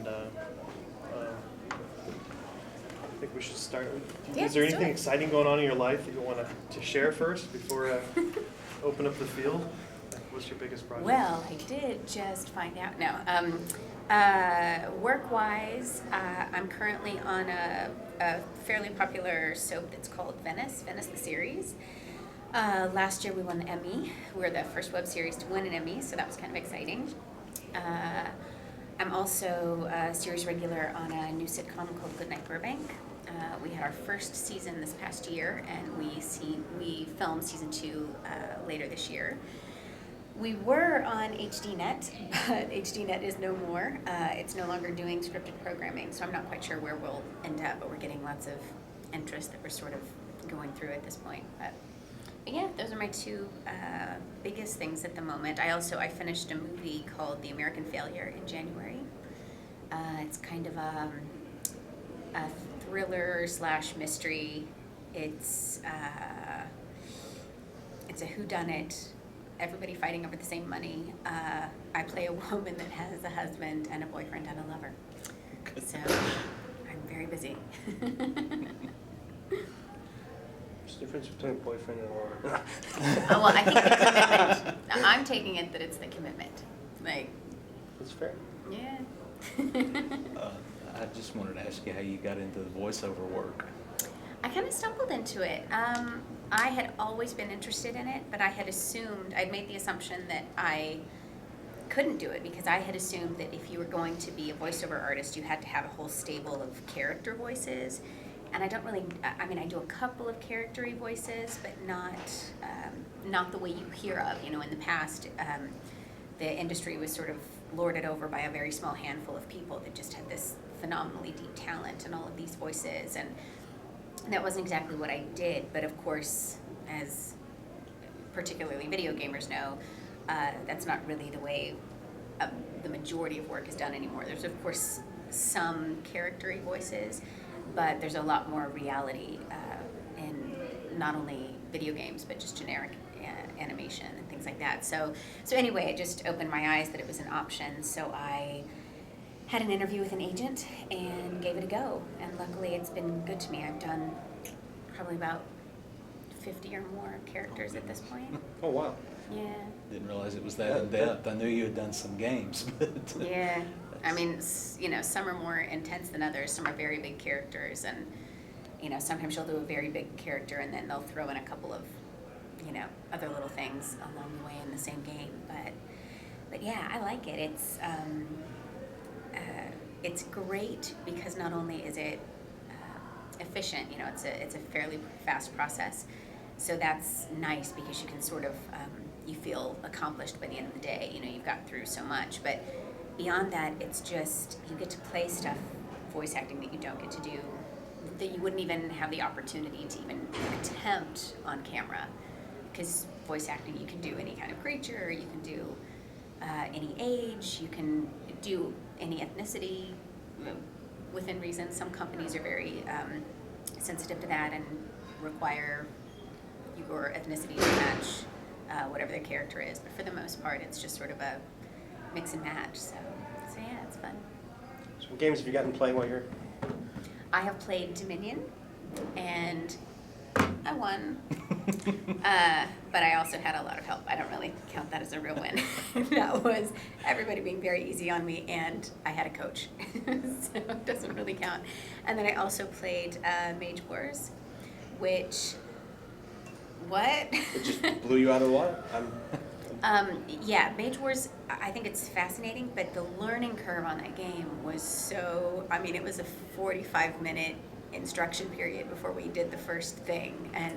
I think we should start. Yeah, Is there let's do anything it. exciting going on in your life that you want to share first before open up the field? What's your biggest project? Well, I did just find out. No, work-wise, I'm currently on a fairly popular soap that's called Venice the series. Last year we won the Emmy. We were the first web series to win an Emmy, so that was kind of exciting. I'm also a series regular on a new sitcom called Goodnight Burbank. We had our first season this past year, and we filmed season 2 later this year. We were on HDNet, but HDNet is no more. It's no longer doing scripted programming, so I'm not quite sure where we'll end up, but we're getting lots of interest that we're sort of going through at this point. But yeah, those are my two biggest things at the moment. I finished a movie called The American Failure in January. It's kind of a thriller / mystery. It's a whodunit. Everybody fighting over the same money. I play a woman that has a husband and a boyfriend and a lover. So I'm very busy. What's the difference between a boyfriend and a lover? Well, I think the commitment. I'm taking it that it's the commitment. Like, That's fair. yeah. I just wanted to ask you how you got into the voiceover work. I kind of stumbled into it. I had always been interested in it, but I'd made the assumption that I couldn't do it because I had assumed that if you were going to be a voiceover artist, you had to have a whole stable of character voices. And I don't really, I do a couple of character-y voices, but not the way you hear of. You know, in the past, the industry was sort of lorded over by a very small handful of people that just had this phenomenally deep talent and all of these voices. And that wasn't exactly what I did, but of course, as particularly video gamers know, that's not really the way the majority of work is done anymore. There's of course some character-y voices, but there's a lot more reality in not only video games, but just generic animation and things like that. So anyway, it just opened my eyes that it was an option, so I had an interview with an agent and gave it a go, and luckily it's been good to me. I've done probably about 50 or more characters at this point. Oh, wow. Yeah. Didn't realize it was that in depth. I knew you had done some games, but Yeah. I mean, some are more intense than others. Some are very big characters, and sometimes you'll do a very big character and then they'll throw in a couple of other little things along the way in the same game. But yeah, I like it. It's great because not only is it efficient, it's a fairly fast process. So that's nice because you can sort of you feel accomplished by the end of the day. You've gotten through so much, but beyond that, it's just you get to play stuff, voice acting that you don't get to do, that you wouldn't even have the opportunity to even attempt on camera. Because voice acting, you can do any kind of creature, you can do any age, you can do any ethnicity within reason. Some companies are very sensitive to that and require your ethnicity to match whatever their character is. But for the most part, it's just sort of a mix and match. So yeah, it's fun. So what games have you gotten to play while you're... I have played Dominion, and I won. But I also had a lot of help. I don't really count that as a real win. That was everybody being very easy on me, and I had a coach. So it doesn't really count. And then I also played Mage Wars, which... What? It just blew you out of the water? Yeah, Mage Wars, I think it's fascinating, but the learning curve on that game was it was a 45-minute instruction period before we did the first thing, and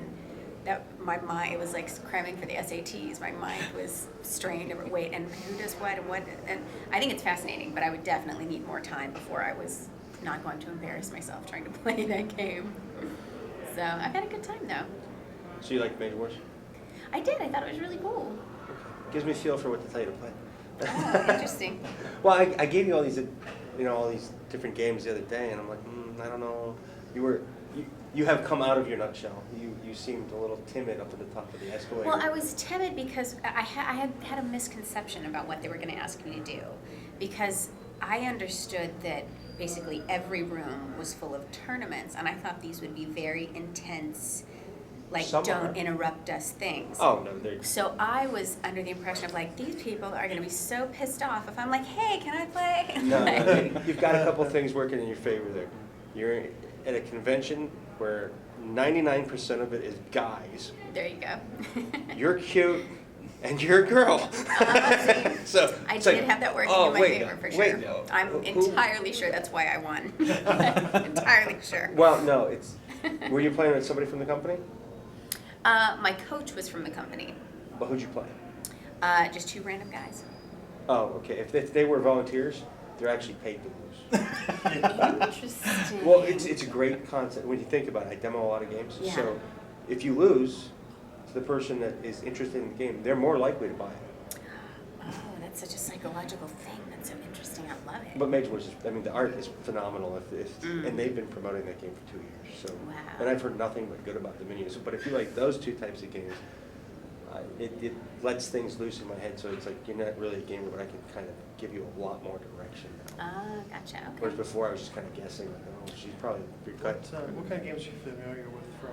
it was like cramming for the SATs. My mind was strained over, wait, and who does what, and I think it's fascinating, but I would definitely need more time before I was not going to embarrass myself trying to play that game. So I've had a good time, though. So you like Mage Wars? I did. I thought it was really cool. Gives me a feel for what to tell you to play. Oh, interesting. Well, I gave you all these, all these different games the other day, and I'm like, I don't know. You have come out of your nutshell. You seemed a little timid up at the top of the escalator. Well, I was timid because I had a misconception about what they were going to ask me to do, because I understood that basically every room was full of tournaments, and I thought these would be very intense, like Some don't are. interrupt us things. Oh, no, they're, So I was under the impression of like, these people are gonna be so pissed off if I'm like, hey, can I play? no, you've got a couple things working in your favor there. You're at a convention where 99% of it is guys. There you go. You're cute, and you're a girl. So I it's did like, have that working oh, in my wait, favor for wait, sure. no. I'm Who- entirely sure that's why I won. Entirely sure. Well, no, it's. Were you playing with somebody from the company? My coach was from the company. But who'd you play? Just two random guys. Oh, okay. If they were volunteers, they're actually paid to lose. Interesting. Well, it's a great concept when you think about it. I demo a lot of games. Yeah. So if you lose to the person that is interested in the game, they're more likely to buy it. Oh, that's such a psychological thing. That's so interesting. I love it. But Mage Wars, I mean, the art is phenomenal. Mm. And they've been promoting that game for 2 years. So, Wow. and I've heard nothing but good about the menus. But if you like those two types of games, it lets things loose in my head. So it's like you're not really a gamer, but I can kind of give you a lot more direction now. Ah, gotcha. Whereas Okay. before I was just kind of guessing, like, oh, she's probably pretty What, good. what kind of games are you familiar with from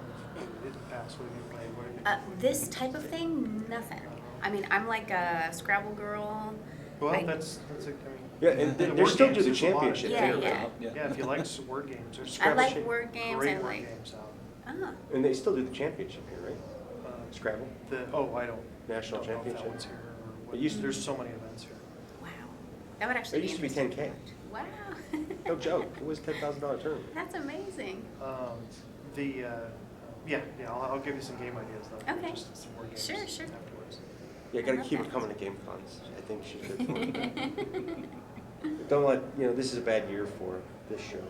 in the past? What have you played? What have you? This type of thing, nothing. I mean, I'm like a Scrabble girl. Well, I- that's a, I mean. Yeah, and the they're word still games, do the there's a lot of- championship Yeah, too, yeah. right? Yeah, if you like word games, there's I Scrabble. like Cha- word games, Great I word like- games out. Ah. And they still do the championship here, right? Uh, Scrabble? I don't. National don't know if championship? that one's here or what. It used to- There's so many events here. Wow. That would actually It used to be interesting 10K. watch. Wow. No joke. It was $10,000 tournament. That's amazing. I'll give you some game ideas though. Okay. Just some more games Sure, sure. afterwards. Yeah, I gotta love keep her that. coming to game cons. I think she should. Don't let, this is a bad year for this show,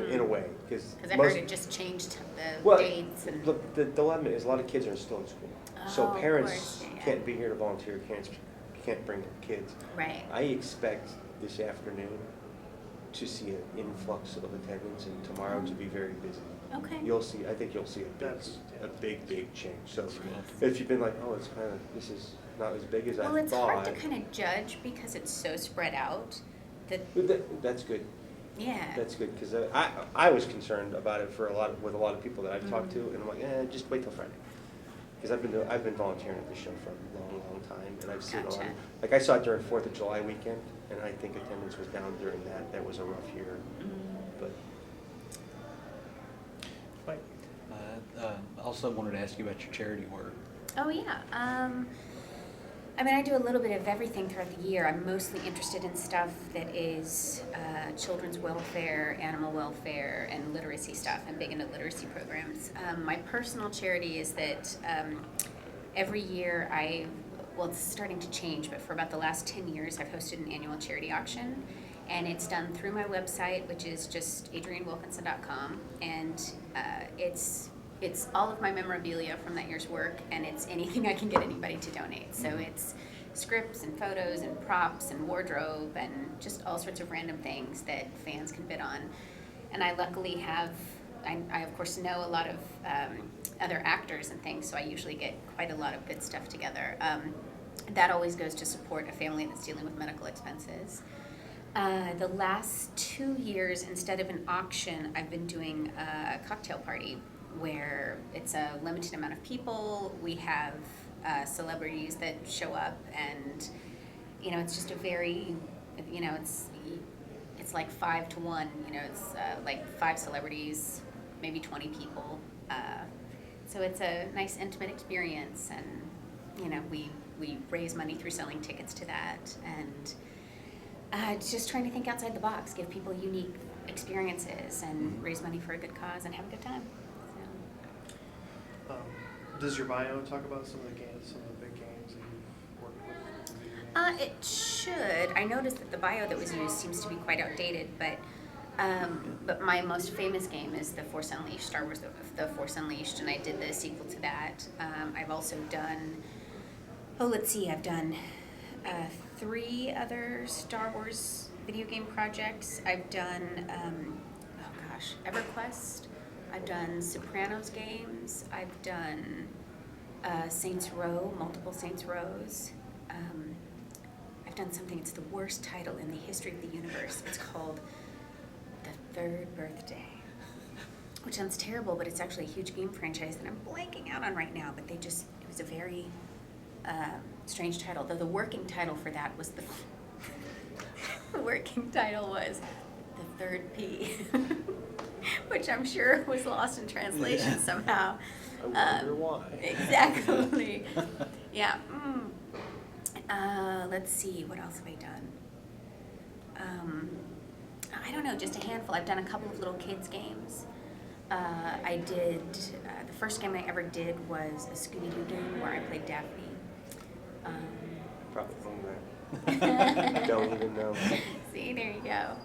in a way, because. Because I heard it just changed the Well, dates and. look, the dilemma is a lot of kids are still in school. Oh, So of parents course, yeah. can't be here to volunteer, can't bring their kids. Right. I expect this afternoon to see an influx of attendance and tomorrow to be very busy. Okay. I think you'll see a big change. So Nice. if you've been like, oh, this is not as big as I thought. Well, it's hard to kind of judge because it's so spread out. That's good. Yeah. That's good, because I was concerned about it with a lot of people that I've talked to, Mm-hmm. and I'm like, just wait till Friday. Because I've been volunteering at this show for a long time, and I've seen a lot. Gotcha. Like I saw it during 4th of July weekend, and I think attendance was down during that. That was a rough year, Mm. but Mike? Also wanted to ask you about your charity work. Oh yeah. I mean, I do a little bit of everything throughout the year. I'm mostly interested in stuff that is children's welfare, animal welfare, and literacy stuff. I'm big into literacy programs. My personal charity is that every year it's starting to change, but for about the last 10 years, I've hosted an annual charity auction. And it's done through my website, which is just adriennewilkinson.com. And it's all of my memorabilia from that year's work, and it's anything I can get anybody to donate. So it's scripts and photos and props and wardrobe and just all sorts of random things that fans can bid on. And I luckily have, I of course know a lot of other actors and things, so I usually get quite a lot of good stuff together. That always goes to support a family that's dealing with medical expenses. The last 2 years, instead of an auction, I've been doing a cocktail party where it's a limited amount of people. We have celebrities that show up, and it's just a very, it's like 5 to 1. It's like 5 celebrities, maybe 20 people. So it's a nice intimate experience, and we raise money through selling tickets to that, and just trying to think outside the box, give people unique experiences, and raise money for a good cause and have a good time. Does your bio talk about some of the games, some of the big games that you've worked with? the video games? It should. I noticed that the bio that was used seems to be quite outdated, but my most famous game is The Force Unleashed, Star Wars The Force Unleashed, and I did the sequel to that. I've also done, I've done 3 other Star Wars video game projects. I've done, EverQuest. I've done Sopranos games. I've done Saints Row, multiple Saints Rows. I've I've done something, it's the worst title in the history of the universe. It's called The Third Birthday, which sounds terrible, but it's actually a huge game franchise that I'm blanking out on right now, but it was a very strange title. Though the working title for that was the working title was The Third P, which I'm sure was lost in translation somehow. I wonder why. Exactly. Yeah. Let's see, what else have I done? I don't know, just a handful. I've done a couple of little kids games. I did, the first game I ever did was a Scooby-Doo game where I played Daphne. Probably from that. Don't even know. See, there you go.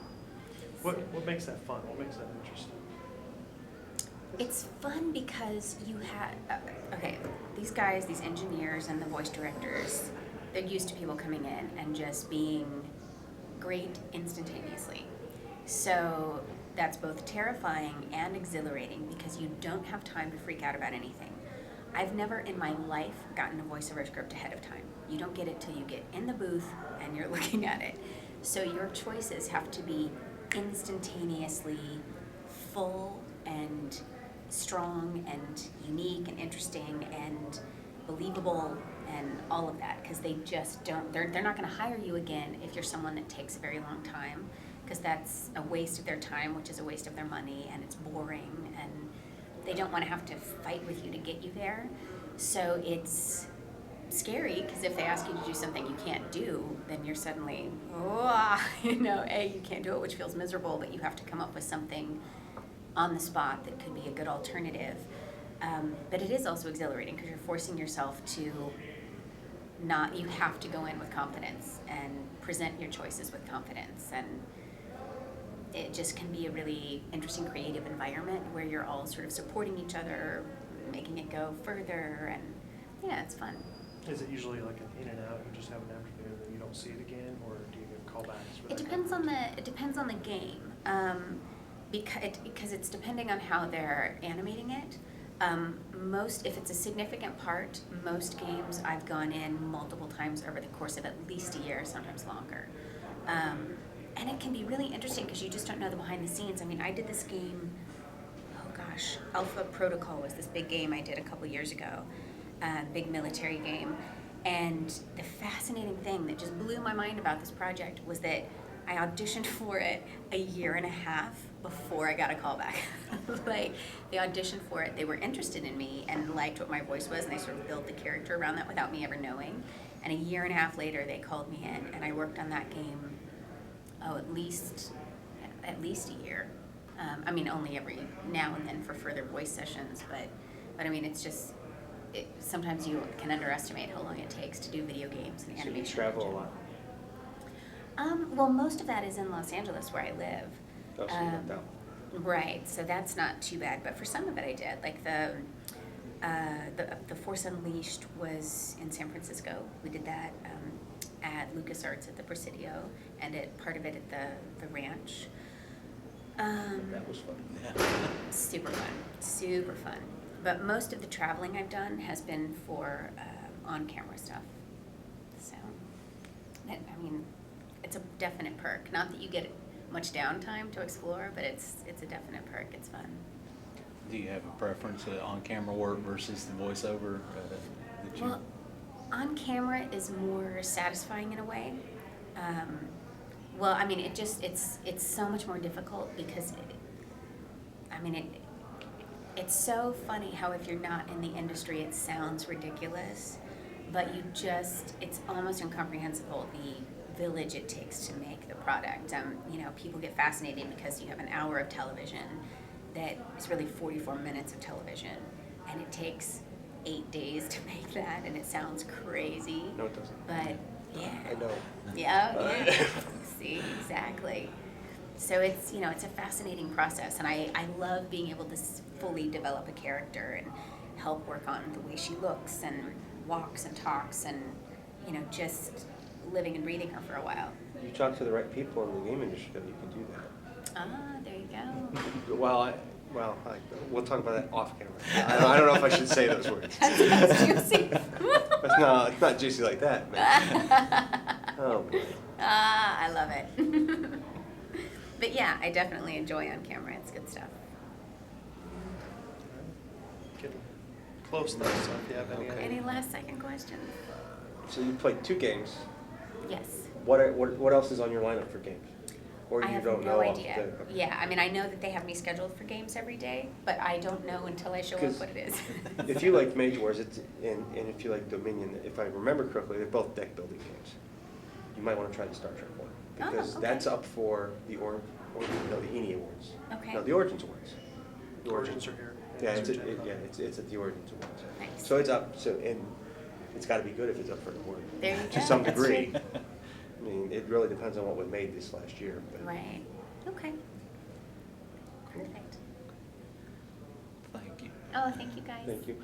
What makes that fun? What makes that interesting? It's fun because you have, okay, these guys, these engineers and the voice directors, they're used to people coming in and just being great instantaneously. So that's both terrifying and exhilarating because you don't have time to freak out about anything. I've never in my life gotten a voiceover script ahead of time. You don't get it till you get in the booth and you're looking at it. So your choices have to be instantaneously full and strong and unique and interesting and believable and all of that, because they just don't, they're not going to hire you again if you're someone that takes a very long time, because that's a waste of their time, which is a waste of their money, and it's boring, and they don't want to have to fight with you to get you there. So it's scary, because if they ask you to do something you can't do, then you're suddenly, you can't do it, which feels miserable, but you have to come up with something on the spot that could be a good alternative. But it is also exhilarating because you're forcing yourself to you have to go in with confidence and present your choices with confidence. And it just can be a really interesting creative environment where you're all sort of supporting each other, making it go further, and yeah, it's fun. Is it usually like an in and out, you just have an afternoon and you don't see it again, or do you get callbacks? It depends on the game, because it's depending on how they're animating it. If it's a significant part, most games I've gone in multiple times over the course of at least a year, sometimes longer. And it can be really interesting because you just don't know the behind the scenes. I mean, I did this game, Alpha Protocol was this big game I did a couple years ago, big military game. And the fascinating thing that just blew my mind about this project was that I auditioned for it a year and a half before I got a call back. Like, they auditioned for it, they were interested in me and liked what my voice was, and they sort of built the character around that without me ever knowing. And a year and a half later, they called me in, and I worked on that game, at least a year. Only every now and then for further voice sessions, but I mean, it's just, sometimes you can underestimate how long it takes to do video games and animation. So you travel a lot? Well, most of that is in Los Angeles, where I live. Oh, so you lucked out. Right, so that's not too bad. But for some of it, I did. Like the Force Unleashed was in San Francisco. We did that at LucasArts at the Presidio, and part of it at the ranch. That was fun. Yeah. Super fun. But most of the traveling I've done has been for on-camera stuff. So, it's a definite perk. Not that you get much downtime to explore, but it's a definite perk. It's fun. Do you have a preference on-camera work versus the voiceover? Well, on camera is more satisfying in a way. It's so much more difficult because it's so funny how if you're not in the industry, it sounds ridiculous, but it's almost incomprehensible the village it takes to make the product. People get fascinated because you have an hour of television that is really 44 minutes of television, and it takes 8 days to make that, and it sounds crazy. No, it doesn't. But yeah. I know. Yeah. See, exactly. So it's a fascinating process, and I love being able to fully develop a character and help work on the way she looks and walks and talks, and just living and breathing her for a while. You talk to the right people in the game industry, you can do that. Ah, there you go. We'll talk about that off camera. I don't know if I should say those words. That's juicy. It's not juicy like that, man. Oh, boy. Ah, I love it. But yeah, I definitely enjoy on camera. It's good stuff. Getting close though, so if you have any. Okay. Any last second questions? So you played 2 games. Yes. What else is on your lineup for games? Or I you have don't no know off idea. the- okay. Yeah, I mean, I know that they have me scheduled for games every day, but I don't know until I show up 'Cause what it is. If you like Mage Wars, and if you like Dominion, if I remember correctly, they're both deck building games. You might want to try the Star Trek one, Oh, because okay. that's up for the the ENI Awards. Okay. No, the Origins Awards. The Origins are here. Yeah, It's it's Gen Con. it's at the Origins Awards. Nice. So it's up. So and it's got to be good if it's up for an award. There you To go, some that's degree. true. I mean, it really depends on what was made this last year. But Right. Okay. Perfect. Thank you. Oh, thank you guys. Thank you.